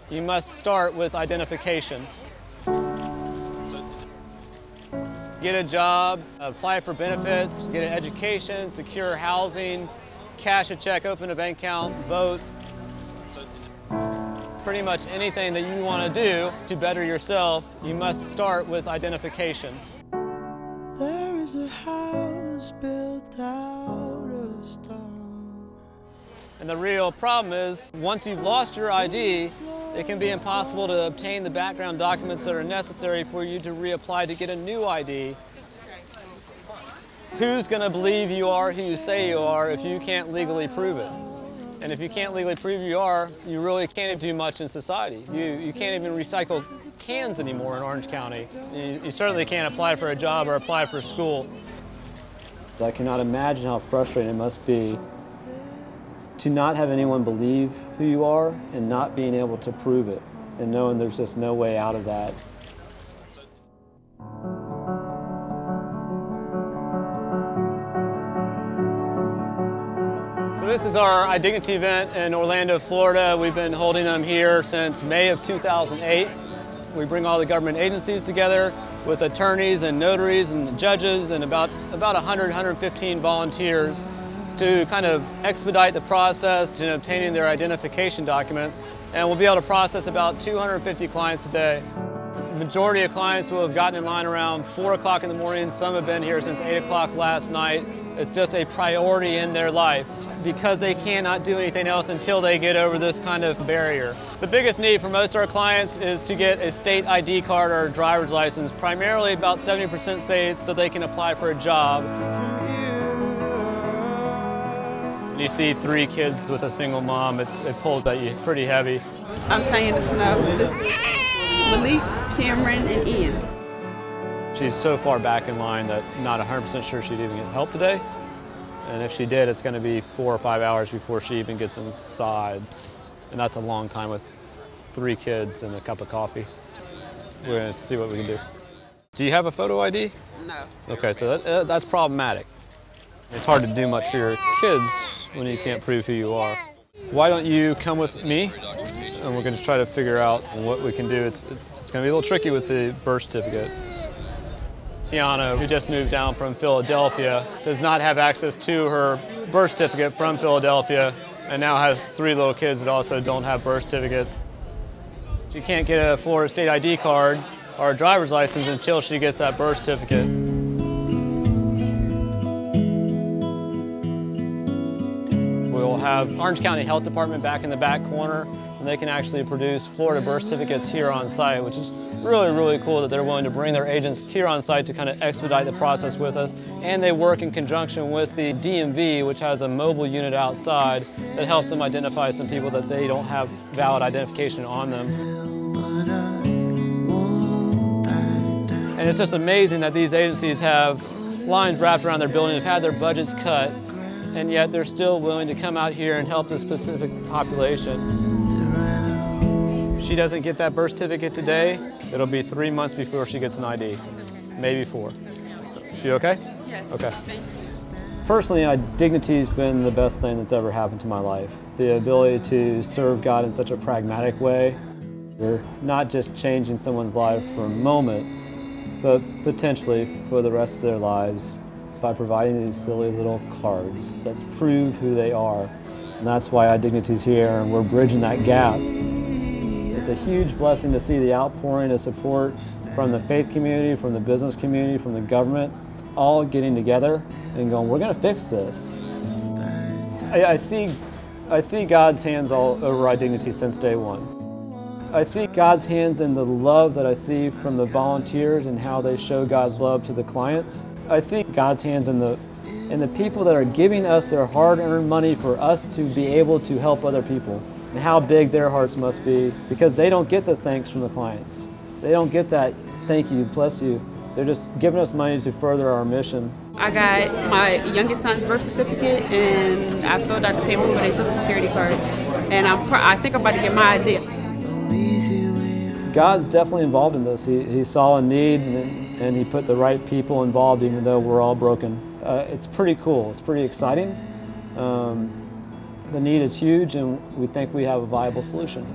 You must start with identification. Get a job, apply for benefits, get an education, secure housing, cash a check, open a bank account, vote. Pretty much anything that you want to do to better yourself, you must start with identification. There is a house built out of stone. And the real problem is, once you've lost your ID, it can be impossible to obtain the background documents that are necessary for you to reapply to get a new ID. Who's going to believe you are who you say you are if you can't legally prove it? And if you can't legally prove you are, you really can't do much in society. You can't even recycle cans anymore in Orange County. You certainly can't apply for a job or apply for school. I cannot imagine how frustrating it must be to not have anyone believe who you are and not being able to prove it, and knowing there's just no way out of that. So this is our IDignity event in Orlando, Florida. We've been holding them here since May of 2008. We bring all the government agencies together with attorneys and notaries and judges and about 100, 115 volunteers to kind of expedite the process to obtaining their identification documents. And we'll be able to process about 250 clients a day. The majority of clients will have gotten in line around 4 o'clock in the morning. Some have been here since 8 o'clock last night. It's just a priority in their life because they cannot do anything else until they get over this kind of barrier. The biggest need for most of our clients is to get a state ID card or a driver's license. Primarily about 70% say it's so they can apply for a job. You see 3 kids with a single mom, it pulls at you pretty heavy. I'm Tanya Snow. This is Malik, Cameron, and Ian. She's so far back in line that not 100% sure she'd even get help today. And if she did, it's going to be 4 or 5 hours before she even gets inside. And that's a long time with 3 kids and a cup of coffee. We're going to see what we can do. Do you have a photo ID? No. Okay, so that's problematic. It's hard to do much for your kids when you can't prove who you are. Why don't you come with me, and we're going to try to figure out what we can do. It's going to be a little tricky with the birth certificate. Tiana, who just moved down from Philadelphia, does not have access to her birth certificate from Philadelphia, and now has 3 little kids that also don't have birth certificates. She can't get a Florida state ID card or a driver's license until she gets that birth certificate. We'll have Orange County Health Department back in the back corner, and they can actually produce Florida birth certificates here on site, which is really, really cool that they're willing to bring their agents here on site to kind of expedite the process with us. And they work in conjunction with the DMV, which has a mobile unit outside that helps them identify some people that they don't have valid identification on them. And it's just amazing that these agencies have lines wrapped around their building, have had their budgets cut, and yet they're still willing to come out here and help this specific population. If she doesn't get that birth certificate today, it'll be 3 months before she gets an ID, maybe 4. You okay? Yes. Okay. Personally, IDignity has been the best thing that's ever happened to my life. The ability to serve God in such a pragmatic way. You're not just changing someone's life for a moment, but potentially for the rest of their lives by providing these silly little cards that prove who they are. And that's why IDignity is here, and we're bridging that gap. It's a huge blessing to see the outpouring of support from the faith community, from the business community, from the government, all getting together and going, we're going to fix this. I see God's hands all over IDignity since day one. I see God's hands in the love that I see from the volunteers and how they show God's love to the clients. I see God's hands in the people that are giving us their hard-earned money for us to be able to help other people. And how big their hearts must be, because they don't get the thanks from the clients. They don't get that thank you, bless you. They're just giving us money to further our mission. I got my youngest son's birth certificate, and I filled out the paper for their Social Security card. And I think I'm about to get my ID. God's definitely involved in this. He saw a need, and He put the right people involved, even though we're all broken. It's pretty cool. It's pretty exciting. The need is huge, and we think we have a viable solution.